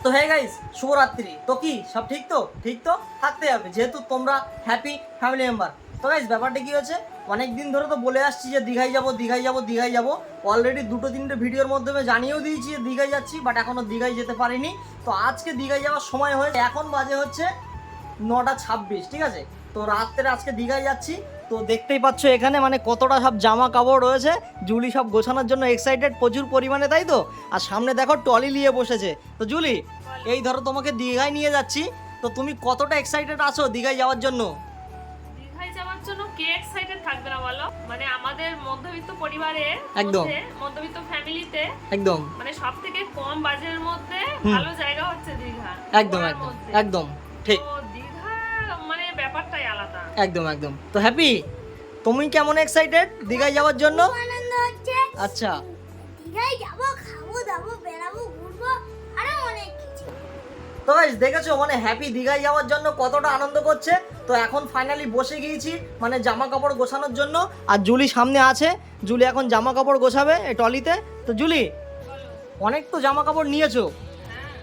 তো hey guys, শুভরাত্রি। তো কি সব ঠিক তো? ঠিক তো থাকতে হবে, যেহেতু তোমরা হ্যাপি ফ্যামিলি মেম্বার। তো গাইস, ব্যাপারটা কি হয়েছে, অনেক দিন ধরে তো বলে আসছি যে দীঘায় যাব দীঘায় যাব দীঘায় যাব। অলরেডি দুটো তিনটে ভিডিওর মাধ্যমে জানিয়েও দিয়েছি যে দীঘায় যাচ্ছি, বাট এখনো দীঘায় যেতে পারিনি। তো আজকে দীঘায় যাওয়ার সময় হয়েছে, এখন বাজে হচ্ছে 9:26, ঠিক আছে? তো রাত্রে আজকে দীঘায় যাচ্ছি। তো দেখতেই পাচ্ছ এখানে মানে কতটা সব জামা কাপড় রয়েছে, জুলি সব গোছানোর জন্য এক্সাইটেড প্রচুর পরিমাণে, তাই তো? আর সামনে দেখো টলি নিয়ে বসেছে। তো জুলি, এই ধরো তোমাকে দীঘায় নিয়ে যাচ্ছি, তো তুমি কতটা এক্সাইটেড আছো দীঘায় যাওয়ার জন্য? দীঘায় যাওয়ার জন্য কে এক্সাইটেড থাকবে না বলো? মানে আমাদের মধ্যবিত্ত পরিবারে, একদম মধ্যবিত্ত ফ্যামিলিতে একদম মানে সবথেকে কম বাজেটের মধ্যে ভালো জায়গা হচ্ছে দীঘা। একদম একদম একদম ঠিক। তো দীঘা মানে ব্যাপারটাই আলাদা। একদম একদম। তো হ্যাপি, তুমি কেমন এক্সাইটেড দীঘায় যাওয়ার জন্য? আনন্দ হচ্ছে। আচ্ছা, দীঘায় যাবো, খাবো দাবো, বেড়াবো, ঘুরবো, আরো অনেক কিছু। তো গাইস দেখেছো মানে হ্যাপি দীঘায় যাওয়ার জন্য কতটা আনন্দ করছে। তো এখন ফাইনালি বসে গিয়েছি মানে জামা কাপড় গোছানোর জন্য, আর জুলি সামনে আছে। জুলি এখন জামা কাপড় গোছাবে এই টলিতে। তো জুলি, অনেক তো জামা কাপড় নিয়েছো,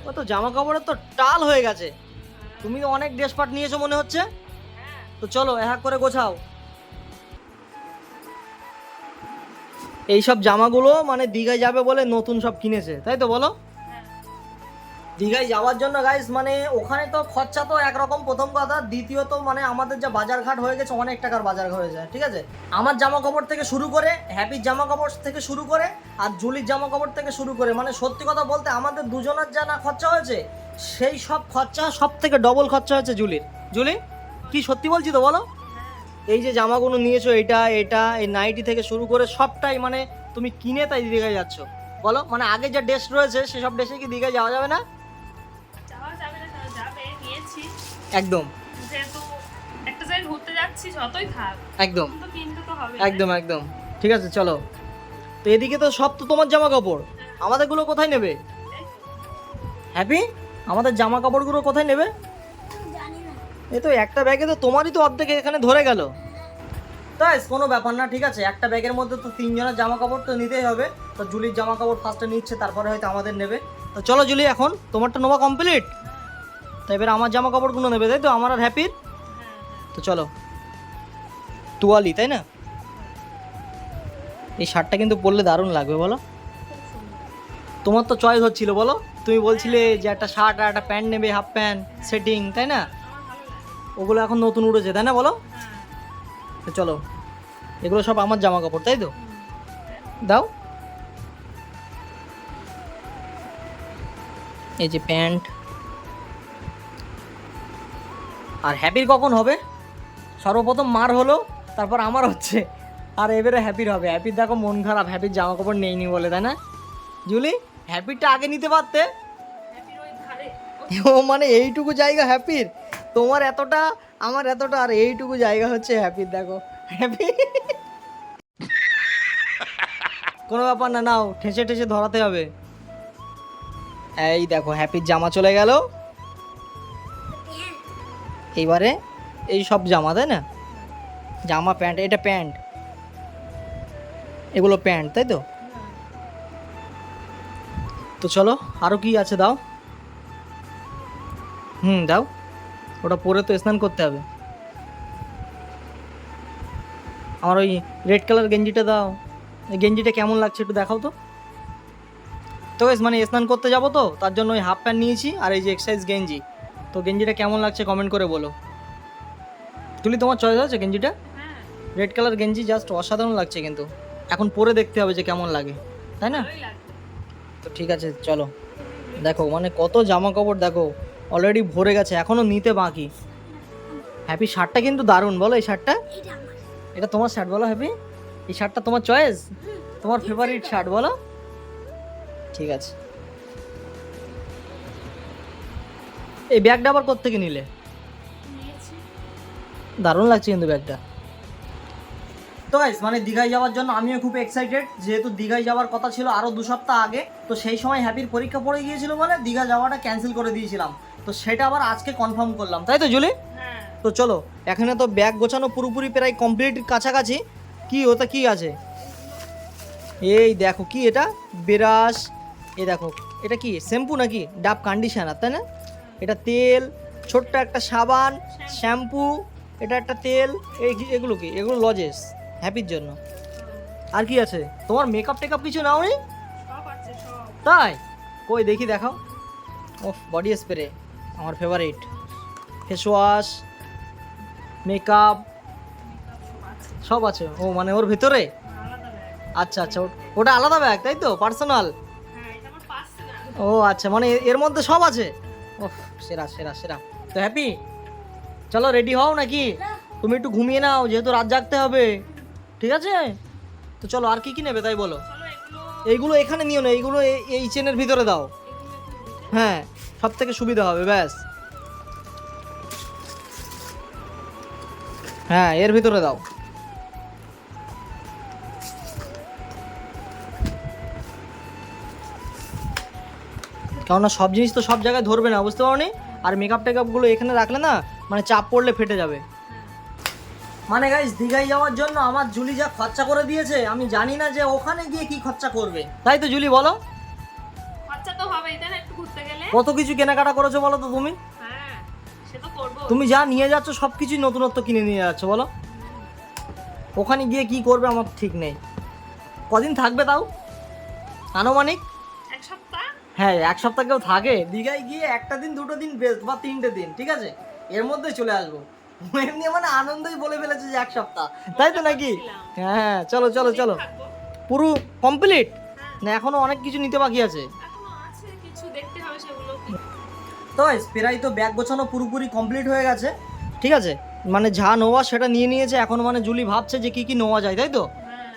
ও তো জামা কাপড়ের তো টাল হয়ে গেছে। তুমি তো অনেক ড্রেস পার্ট নিয়েছো মনে হচ্ছে। তো চলো এক করে গোছাও। এইসব জামাগুলো মানে দীঘায় যাবে বলে নতুন সব কিনেছে, তাই তো বলো? দীঘায় যাওয়ার জন্য গাইস মানে ওখানে তো খরচা তো একরকম, প্রথম কথা। দ্বিতীয়ত মানে আমাদের যা বাজার ঘাট হয়ে গেছে, অনেক টাকার বাজার হয়ে যায়, ঠিক আছে? আমার জামা কাপড় থেকে শুরু করে, হ্যাপির জামা কাপড় থেকে শুরু করে, আর জুলির জামা কাপড় থেকে শুরু করে, মানে সত্যি কথা বলতে আমাদের দুজনের যা না খরচা হয়েছে, সেই সব খরচা সব থেকে ডবল খরচা হয়েছে জুলির। জুলি, কি সত্যি বলছি তো বলো? এই যে জামাগুলো নিয়েছো, এটা এটা এই নাইটি থেকে শুরু করে সবটাই মানে তুমি কিনে তাই দীঘায় যাচ্ছ, বলো? মানে আগে যে ড্রেস রয়েছে সেসব ড্রেসে কি দীঘায় যাওয়া যাবে না? যাওয়া যাবে না কেন? যাবে, নিয়েছি। একদম যেহেতু একটা জায়গায় ঘুরতে যাচ্ছি, যতই থাক একদম তো কিনতে তো হবে। একদম একদম ঠিক আছে, চলো। তো এদিকে তো সব তো তোমার জামা কাপড়, আমাদেরগুলো কোথায় নেবে? হ্যাপি, আমাদের জামা কাপড়গুলো কোথায় নেবে? জানি না। এই তো একটা ব্যাগে তো তোমারই তো অর্ধেক এখানে ধরে গেল। তাই কোনো ব্যাপার না, ঠিক আছে? একটা ব্যাগের মধ্যে তো তিনজনের জামা কাপড় তো নিতেই হবে। তো জুলির জামা কাপড় ফার্স্টে নিচ্ছে, তারপরে হয়তো আমাদের নেবে। তো চলো জুলি, এখন তোমারটা নেওয়া কমপ্লিট, তো এবার আমার জামা কাপড়গুলো নেবে, তাই তো? আমার আর হ্যাপির। তো চলো, তুয়ালি, তাই না? এই শার্টটা কিন্তু পরলে দারুণ লাগবে, বলো? তোমার তো চয়েস হচ্ছিল, বলো? তুমি বলছিলে যে একটা শার্ট আর একটা প্যান্ট নেবে, হাফ প্যান্ট সেটিং, তাই না? ওগুলো এখন নতুন উঠেছে, তাই না বলো? তো চলো, এগুলো সব আমার জামা কাপড়, তাই তো? দাও, এই যে প্যান্ট। আর হ্যাপির কখন হবে? সর্বপ্রথম মার হলো, তারপর আমার হচ্ছে, আর এবারে হ্যাপির হবে। হ্যাপির দেখো মন খারাপ, হ্যাপির জামা কাপড় নেইনি বলে, তাই না? জুলি, হ্যাপিরটা আগে নিতে পারতে। হ্যাপির ওই ধারে ও মানে এইটুকু জায়গা হ্যাপির, তোমার এতটা আমার এতটা, আর এইটুকু জায়গা হচ্ছে হ্যাপির। দেখো হ্যাপি, কোনো ব্যাপার না, নাও ঠেসে ঠেসে ধরাতে হবে। এই দেখো হ্যাপির জামা চলে গেল। এইবারে এই সব জামা, তাই না? জামা প্যান্ট, এটা প্যান্ট, এগুলো প্যান্ট, তাই তো? তো চলো, আরও কি আছে দাও। দাও, ওটা পরে তো স্নান করতে হবে। আমার ওই রেড কালার গেঞ্জিটা দাও। এই গেঞ্জিটা কেমন লাগছে একটু দেখাও তো। তো বেশ মানে স্নান করতে যাবো, তো তার জন্য ওই হাফ প্যান্ট নিয়েছি আর এই যে এক্সারসাইজ গেঞ্জি। তো গেঞ্জিটা কেমন লাগছে কমেন্ট করে বলো। তুলি, তোমার চয়েস আছে গেঞ্জিটা? রেড কালার গেঞ্জি জাস্ট অসাধারণ লাগছে, কিন্তু এখন পরে দেখতে হবে যে কেমন লাগে, তাই না? ভালোই লাগবে। তো ঠিক আছে চলো। দেখো মানে কত জামা কাপড়, দেখো অলরেডি ভরে গেছে, এখনও নিতে বাকি। হ্যাপি শার্টটা কিন্তু দারুণ, বলো? এই শার্টটা, এটা আমার। এটা তোমার শার্ট, বলো হ্যাপি? এই শার্টটা তোমার চয়েস, তোমার ফেভারিট শার্ট, বলো? ঠিক আছে। এই ব্যাগটা আবার কোত্থেকে নিলে? নিয়েছি। দারুণ লাগছে কিন্তু ব্যাগটা। তো গাইস মানে দীঘায় যাওয়ার জন্য আমিও খুব এক্সাইটেড, যেহেতু দীঘায় যাওয়ার কথা ছিল আরও 2 সপ্তাহ আগে। তো সেই সময় হ্যাপির পরীক্ষা পড়ে গিয়েছিল বলে দীঘা যাওয়াটা ক্যান্সেল করে দিয়েছিলাম। তো সেটা আবার আজকে কনফার্ম করলাম, তাই তো জুলি? হ্যাঁ, তো চলো, এখানে তো ব্যাগ গোছানো পুরোপুরি প্রায় কমপ্লিট কাছাকাছি। কি ওটা কি আছে? এই দেখো কি এটা, ব্রাশ, এই দেখো এটা কি শ্যাম্পু নাকি? ডাব কন্ডিশনার তাই না? এটা তেল, ছোট্ট একটা সাবান, শ্যাম্পু, এটা একটা তেল, এগুলো কি? এগুলো লজেস হ্যাপির জন্য। আর কি আছে? তোমার মেকআপ টেকআপ কিছু নাও নি? সব আছে সব। তাই কই দেখি দেখাও। ও বডি স্প্রে আমার ফেভারিট, ফেস ওয়াশ, মেকআপ সব আছে। ও মানে ওর ভিতরে? আলাদা ব্যাগ। আচ্ছা আচ্ছা, ওটা আলাদা ব্যাগ তাই তো, পার্সোনাল? হ্যাঁ এটা আমার পার্সোনাল। ও আচ্ছা, মানে এর মধ্যে সব আছে। ওহ সেরা সেরা সেরা। তো হ্যাপি, চলো রেডি হও নাকি? তুমি একটু ঘুমিয়ে নাও, যেহেতু রাত জাগতে হবে, ঠিক আছে? তো চলো, আর কি কি নেবে তাই বলো? চলো এগুলো এইগুলো এখানে নিও না, এইগুলো এই চেনের ভিতরে দাও। এগুলো একটু দিতে। হ্যাঁ, সব থেকে সুবিধা হবে, ব্যাস। হ্যাঁ, এর ভিতরে দাও। কেননা সব জিনিস তো সব জায়গায় ধরবে না, বুঝতে পারোনি? আর মেকআপ টেকআপগুলো এখানে রাখলে না, মানে চাপ পড়লে ফেটে যাবে। মানে গাইস, দীঘায় যাওয়ার জন্য আমার জুলি যা খরচা করে দিয়েছে, আমি জানি না যে ওখানে গিয়ে কি খরচা করবে। তাই তো জুলি, বলো? খরচা তো হবেই তাই না, একটু ঘুরতে গেলে। কত কিছু কেনাকাটা করেছো বলো তো তুমি? হ্যাঁ সে তো করবো। তুমি যা নিয়ে যাচ্ছ সব কিছুই নতুনত্ব কিনে নিয়ে যাচ্ছ, বলো? ওখানে গিয়ে কি করবে আমার ঠিক নেই। কদিন থাকবে তাও আনুমানিক? এক সপ্তাহ। হ্যাঁ, এক সপ্তাহ কেউ থাকে? দীঘায় গিয়ে একটা দিন, দুটো দিন বেস্ট, বা 3টে দিন, ঠিক আছে, এর মধ্যে চলে আসবো। এমনি মানে আনন্দই বলে ফেলেছে যে এক সপ্তাহ, তাই তো নাকি? হ্যাঁ, চলো চলো চলো। থাকবো। পুরো কমপ্লিট হ্যাঁ না? এখনো অনেক কিছু নিতে বাকি আছে। এখনো আছে কিছু, দেখতে হবে সেগুলো কি। তো প্রায় তো ব্যাগ গোছানো পুরোপুরি কমপ্লিট হয়ে গেছে, ঠিক আছে? মানে যা নেওয়া সেটা নিয়ে নিয়েছে, এখন মানে জুলি ভাবছে যে কি কি নেওয়া যায়, তাই তো? হ্যাঁ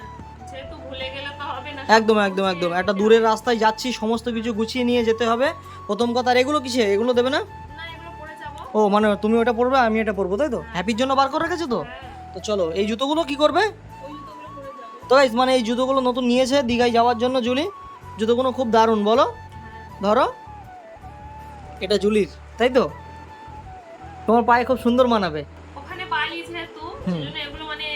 যেহেতু ভুলে গেলে তো হবে না। একদম একদম একদম, একটা দূরের রাস্তায় যাচ্ছি, সমস্ত কিছু গুছিয়ে নিয়ে যেতে হবে। প্রথম কথা, আর এগুলো কিসে? এগুলো দেবে না? না এগুলো পরে যাবো। ও মানে তুমি ওটা পরবে, আমি এটা পরবো, তাই তো? হ্যাপির জন্য বার করে রেখেছো তো? হ্যাঁ তো চলো, এই জুতোগুলো কি করবে? ওই জুতোগুলো পরে যাবো। তো guys, মানে এই জুতোগুলো নতুন নিয়েছে দীঘায় যাওয়ার জন্য জুলি। জুতোগুলো খুব দারুণ, বলো? ধরো, এটা জুলির, তাই তো? তোমার পায়ে খুব সুন্দর মানাবে। ওখানে বালি যেহেতু সেজন্য এগুলো মানে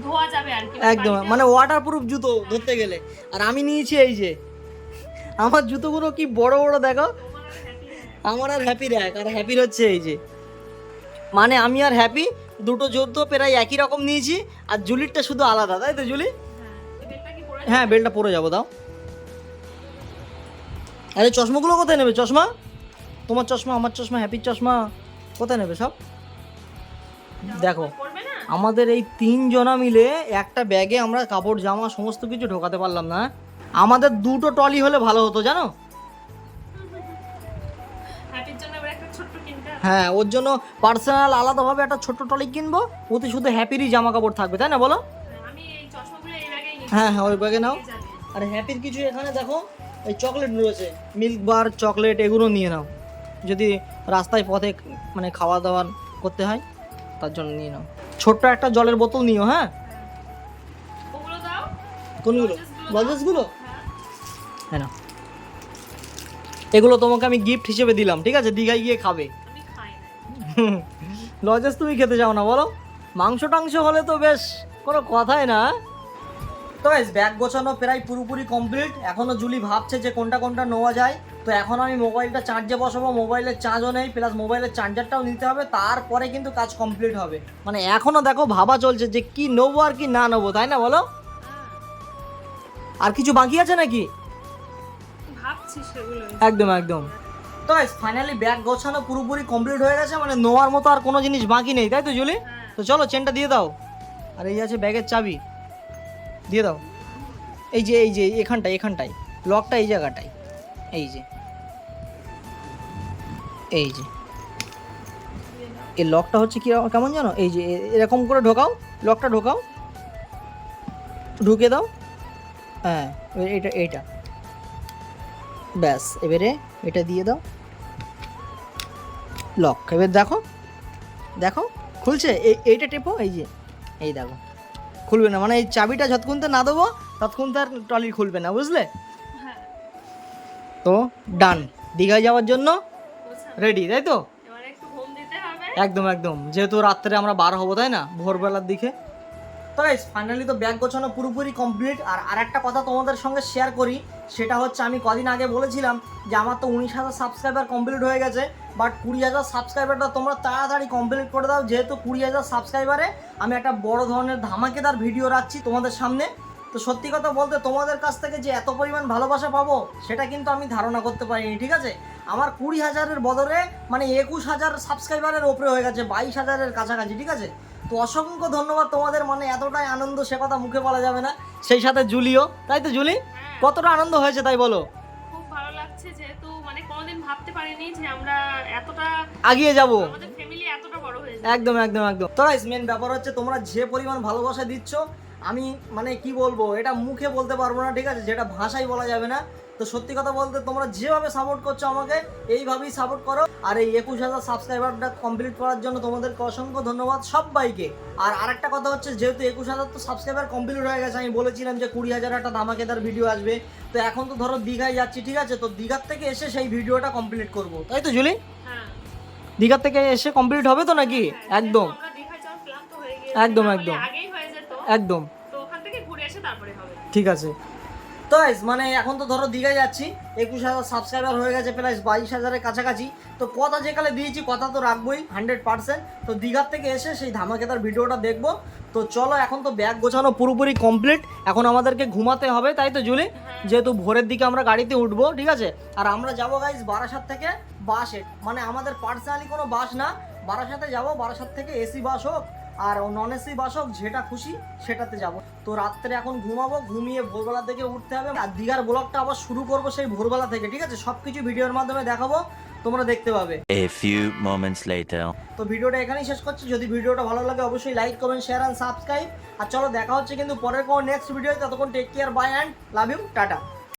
ধোয়া যাবে আর কি। একদম, মানে ওয়াটার প্রুফ জুতো ধরতে গেলে। আর আমি নিয়েছি এই যে, আমার জুতোগুলো কি বড় বড় দেখো। আমার আর হ্যাপির এক, আর হ্যাপির হচ্ছে এই যে, মানে আমি আর হ্যাপি দুটো জুতো প্রায় একই রকম নিয়েছি, আর জুলিরটা শুধু আলাদা, তাই তো জুলি? হ্যাঁ, বেলটা পরে যাবো, দাও। আরে চশমাগুলো কোথায় নেবে? চশমা, তোমার চশমা, আমার চশমা, হ্যাপির চশমা, কোথায় নেবে সব? দেখো, আমাদের এই 3 জনা মিলে একটা ব্যাগে আমরা কাপড় জামা সমস্ত কিছু ঢোকাতে পারলাম না। আমাদের 2টো ট্রলি হলে ভালো হতো, জানো? হ্যাঁ, ওর জন্য পার্সোনাল আলাদাভাবে একটা ছোট্ট ট্রলি কিনবো, ওতে শুধু হ্যাপিরই জামা কাপড় থাকবে, তাই না বলো? হ্যাঁ হ্যাঁ, ওই ব্যাগে নাও। আর হ্যাপির কিছু এখানে দেখো, এই চকলেট রয়েছে, মিল্ক বার, চকলেট, এগুলো নিয়ে নাও, যদি রাস্তায় পথে মানে খাওয়া দাওয়া করতে হয়, তার জন্য নিয়ে নাও। ছোট্ট একটা জলের বোতল নিও, হ্যাঁ? কোনগুলো? লজেসগুলো? হ্যাঁ না, এগুলো তোমাকে আমি গিফট হিসেবে দিলাম, ঠিক আছে? দীঘায় গিয়ে খাবে। লজেস তুমি খেতে চাও না বলো? মাংস টাংস হলে তো বেশ কোনো কথাই না। তো ব্যাগ গোছানো প্রায় পুরোপুরি কমপ্লিট। এখনও জুলি ভাবছে যে কোনটা কোনটা নেওয়া যায়। তো এখন আমি মোবাইলটা চার্জে বসাবো, মোবাইলের চার্জও নেই, প্লাস মোবাইলের চার্জারটাও নিতে হবে, তারপরে কিন্তু কাজ কমপ্লিট হবে। মানে এখনও দেখো ভাবা চলছে যে কি নেবো আর কি না নেবো, তাই না বলো? আর কিছু বাকি আছে নাকি? একদম একদম। তো ফাইনালি ব্যাগ গোছানো পুরোপুরি কমপ্লিট হয়ে গেছে, মানে নেওয়ার মতো আর কোনো জিনিস বাকি নেই, তাই তো জুলি? তো চলো, চেনটা দিয়ে দাও। আর এই আছে ব্যাগের চাবি, দিয়ে দাও। এই যে এই যে এখানটায় লকটা, এই জায়গাটায়, এই যে এই লকটা হচ্ছে কি কেমন জানো? এই যে এরকম করে ঢোকাও, লকটা ঢোকাও, ঢুকে দাও। হ্যাঁ, এইটা ব্যাস, এবারে এটা দিয়ে দাও, লক। এবার দেখো দেখো খুলছে, এইটা টেপো, এই যে এই দেখো, খুলবে না, মানে এই চাবিটা যতক্ষণ না দেবো ততক্ষণ তার ট্রলি খুলবে না, বুঝলে? তো ডান, দীঘায় যাওয়ার জন্য রেডি, তাই তো? একদম একদম, যেহেতু রাত্রে আমরা বার হবো, তাই না, ভোরবেলার দিকে। তো তো গাইস ফাইনালি তো ব্যাগ গোছানো পুরোপুরি কমপ্লিট। আর আরেকটা কথা তোমাদের সঙ্গে শেয়ার করি, সেটা হচ্ছে আমি কদিন আগে বলেছিলাম যে আমার তো 19,000 সাবস্ক্রাইবার কমপ্লিট হয়ে গেছে, বাট 20,000 সাবস্ক্রাইবারটা তোমরা তাড়াতাড়ি কমপ্লিট করে দাও, যেহেতু 20,000 সাবস্ক্রাইবারে আমি একটা বড় ধরনের ধামাকেদার ভিডিও রাখছি তোমাদের সামনে। তো সত্যি কথা বলতে তোমাদের কাছ থেকে যে এত পরিমাণ ভালোবাসা পাবো সেটা কিন্তু আমি ধারণা করতে পারিনি, ঠিক আছে। আমার 20,000-এর বদলে মানে 21,000 সাবস্ক্রাইবারের ওপরে হয়ে গেছে, 22,000-এর কাছাকাছি, ঠিক আছে। তো অসংখ্য ধন্যবাদ তোমাদের, মানে এতটাই আনন্দ সে কথা মুখে বলা যাবে না। সেই সাথে জুলিও, তাই তো জুলি? হ্যাঁ, কতটা আনন্দ হয়েছে তাই বলো? খুব ভালো লাগছে, যেহেতু মানে কোনোদিন ভাবতে পারিনি যে আমরা এতটা আগিয়ে যাব, আমাদের ফ্যামিলি এতটা বড় হয়ে যাবে। একদম একদম একদম। তো গাইস মেন ব্যাপার হচ্ছে তোমরা যে পরিমাণ ভালোবাসা দিচ্ছ, আমি মানে কি বলবো, এটা মুখে বলতে পারবো না, ঠিক আছে, যেটা ভাষায় বলা যাবে না। তো সত্যি কথা বলতে তোমরা যেভাবে সাপোর্ট করছো আমাকে, এইভাবেই সাপোর্ট করো। আর এই 21,000 সাবস্ক্রাইবারটা কমপ্লিট করার জন্য তোমাদেরকে অসংখ্য ধন্যবাদ সবাইকে। আর আরেকটা কথা হচ্ছে, যেহেতু 21,000 তো সাবস্ক্রাইবার কমপ্লিট হয়ে গেছে, আমি বলেছিলাম যে 20,000 একটা ধামাকেদার ভিডিও আসবে। তো এখন তো ধরো দীঘায় যাচ্ছি, ঠিক আছে, তো দীঘার থেকে এসে সেই ভিডিওটা কমপ্লিট করবো, তাই তো জুলি? হ্যাঁ, দীঘার থেকে এসে কমপ্লিট হবে তো নাকি? একদম আমরা দীঘায় যাওয়ার প্ল্যান তো হয়ে গেছে, একদম, না হলে একদম। আগেই হয়ে যেত। একদম তো ওখান থেকে ঘুরে এসে তারপরে হবে। ঠিক আছে। তো guys, মানে এখন তো ধরো দীঘায় যাচ্ছি, 21,000 সাবস্ক্রাইবার হয়ে গেছে, প্রায় 22,000-এর কাছাকাছি। তো কথা যেখানে দিয়েছি কথা তো রাখবোই 100%। তো দীঘার থেকে এসে সেই ধামাকেদার ভিডিওটা দেখবো। তো চলো, এখন তো ব্যাগ গোছানো পুরোপুরি কমপ্লিট, এখন আমাদেরকে ঘুমাতে হবে, তাই তো জুলি? যেহেতু ভোরের দিকে আমরা গাড়িতে উঠবো, ঠিক আছে। আর আমরা যাবো গাইস বারাসাত থেকে বাসে, মানে আমাদের পার্সোনালি কোনো বাস না, বারাসাতে যাবো। বারাসাত থেকে এসি বাস হোক আর নন এসি বাস হোক, যেটা খুশি সেটাতে যাব। তো রাত্রে এখন ঘুমাবো, ঘুমিয়ে ভোরবেলা থেকে উঠতে হবে। আর দীঘার ব্লগটা আবার শুরু করবো সেই ভোরবেলা থেকে, ঠিক আছে। সব কিছু ভিডিওর মাধ্যমে দেখাবো, তোমরা দেখতে পাবে। A few moments later. তো ভিডিওটা এখানেই শেষ করছি। যদি ভিডিওটা ভালো লাগে অবশ্যই like, comment, share and subscribe. আর চলো দেখা হচ্ছে কিন্তু পরের কোনো নেক্সট ভিডিও। ততক্ষণ take care, bye and love you, tata.